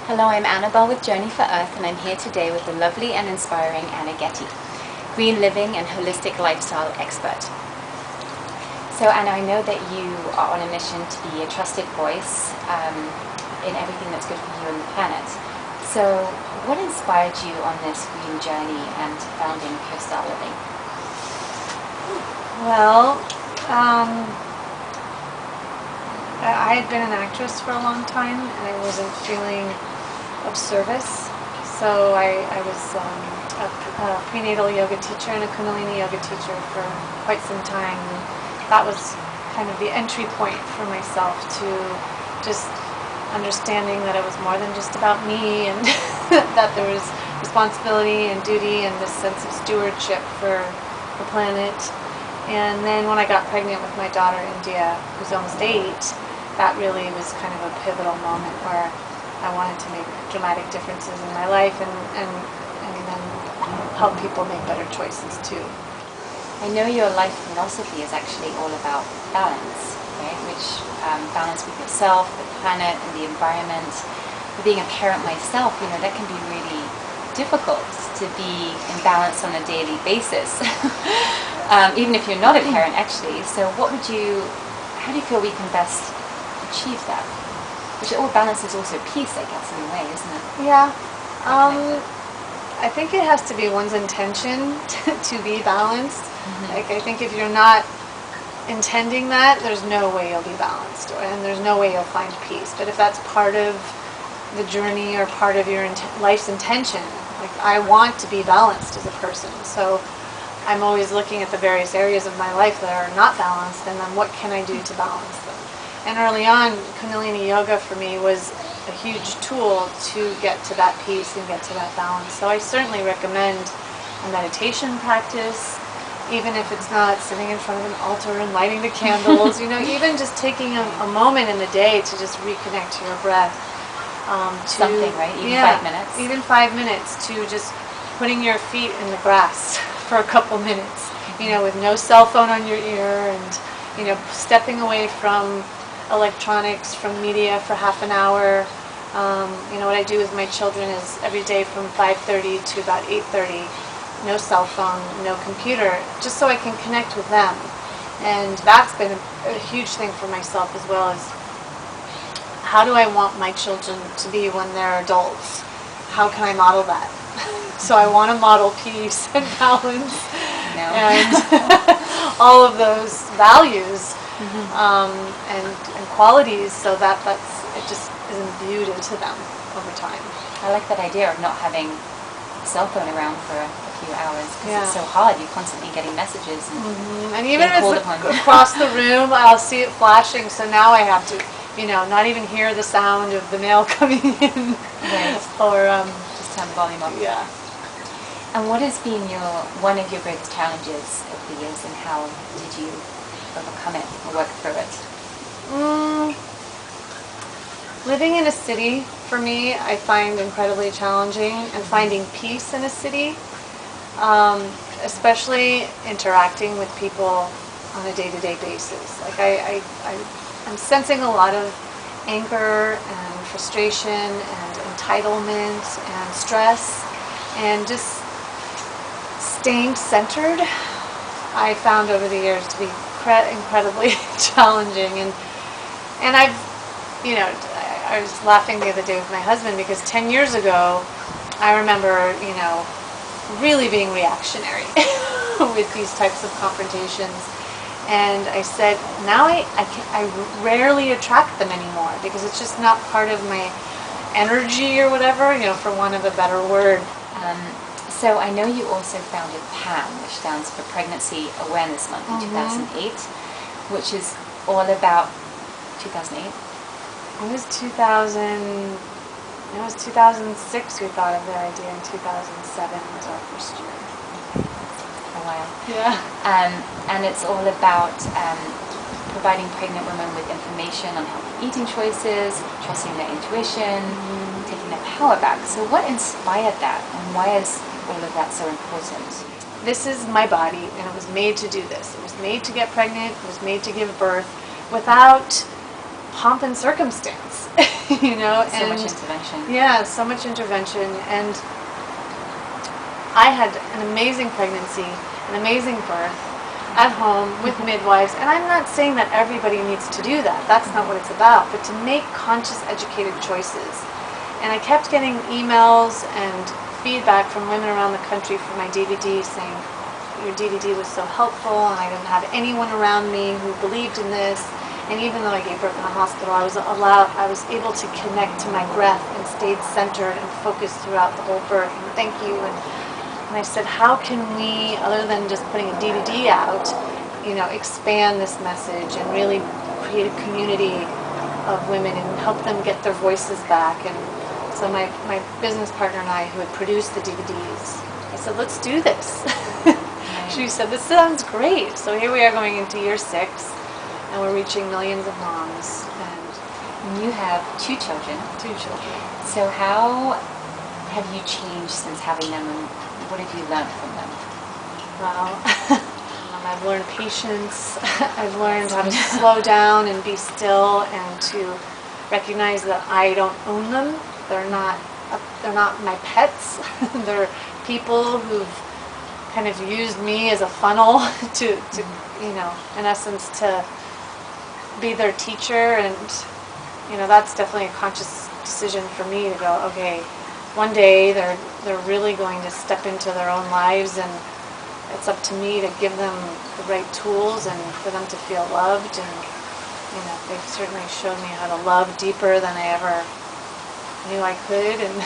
Hello, I'm Annabel with Journey for Earth, and I'm here today with the lovely and inspiring Anna Getty, green living and holistic lifestyle expert. So Anna, I know that you are on a mission to be a trusted voice in everything that's good for you and the planet. So what inspired you on this green journey and founding Pure Style Living? Well, I had been an actress for a long time, and I wasn't feeling of service. So I was a prenatal yoga teacher and a Kundalini yoga teacher for quite some time. And that was kind of the entry point for myself to just understanding that it was more than just about me, and that there was responsibility and duty and this sense of stewardship for the planet. And then when I got pregnant with my daughter, India, who's almost 8, that really was kind of a pivotal moment where I wanted to make dramatic differences in my life and then help people make better choices too. I know your life philosophy is actually all about balance, right? Which balance with yourself, the planet, and the environment. For being a parent myself, that can be really difficult to be in balance on a daily basis, even if you're not a parent, actually. So how do you feel we can best achieve that? Which all balance is also peace, I guess, in a way, isn't it? Yeah. I think it has to be one's intention to be balanced. Mm-hmm. Like, I think if you're not intending that, there's no way you'll be balanced, and there's no way you'll find peace. But if that's part of the journey or part of your life's intention, like, I want to be balanced as a person, so I'm always looking at the various areas of my life that are not balanced, and then what can I do to balance them? And early on, Kundalini Yoga for me was a huge tool to get to that peace and get to that balance. So I certainly recommend a meditation practice, even if it's not sitting in front of an altar and lighting the candles, even just taking a moment in the day to just reconnect to your breath. Something, right? Even 5 minutes? Even 5 minutes to just putting your feet in the grass for a couple minutes, with no cell phone on your ear, and, stepping away from electronics, from media for half an hour. What I do with my children is every day from 5:30 to about 8:30, no cell phone, no computer, just so I can connect with them. And that's been a huge thing for myself, as well as how do I want my children to be when they're adults? How can I model that? So I want to model peace and balance and all of those values. Mm-hmm. And qualities, so that it just is imbued into them over time. I like that idea of not having a cell phone around for a few hours, because it's so hard. You're constantly getting messages and even if it's across the room, I'll see it flashing. So now I have to, not even hear the sound of the mail coming in, right? Or just turn the volume up. Yeah. And what has been one of your greatest challenges over the years, and how did you overcome it or work through it? Living in a city, for me, I find incredibly challenging, and finding peace in a city, especially interacting with people on a day-to-day basis. Like, I'm sensing a lot of anger and frustration and entitlement and stress, and just staying centered, I found over the years to be incredibly challenging. And I've, I was laughing the other day with my husband, because 10 years ago, I remember, really being reactionary with these types of confrontations. And I said, now I rarely attract them anymore, because it's just not part of my energy or whatever, for want of a better word. So I know you also founded P.A.M, which stands for Pregnancy Awareness Month in 2008, which is all about 2008. It was 2006 we thought of the idea, and 2007 was our first year. A while. Yeah. And it's all about providing pregnant women with information on healthy eating choices, trusting their intuition, taking their power back. So what inspired that, and why is all of that so important? This is my body, and it was made to do this. It was made to get pregnant. It was made to give birth without pomp and circumstance, you know. So much intervention. Yeah, so much intervention. And I had an amazing pregnancy, an amazing birth at home with midwives. And I'm not saying that everybody needs to do that. That's not what it's about. But to make conscious, educated choices. And I kept getting emails and feedback from women around the country for my DVD saying, your DVD was so helpful, and I didn't have anyone around me who believed in this. And even though I gave birth in a hospital, I was able to connect to my breath and stayed centered and focused throughout the whole birth. And thank you. And I said, how can we, other than just putting a DVD out, you know, expand this message and really create a community of women and help them get their voices back. And so my business partner and I, who had produced the DVDs, I said, let's do this. She said, this sounds great. So here we are going into year 6, and we're reaching millions of moms. And you have 2 children. 2 children. So how have you changed since having them, and what have you learned from them? Well, I've learned patience. I've learned how to slow down and be still, and to recognize that I don't own them. They're not my pets. They're people who've kind of used me as a funnel to you know, in essence, to be their teacher. And you know, that's definitely a conscious decision for me to go, okay, one day they're really going to step into their own lives, and it's up to me to give them the right tools and for them to feel loved. And you know, they've certainly shown me how to love deeper than I ever knew I could. And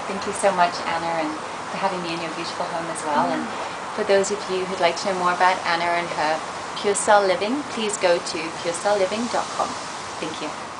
thank you so much, Anna, and for having me in your beautiful home as well. And for those of you who'd like to know more about Anna and her Pure Cell Living, please go to purecellliving.com. Thank you.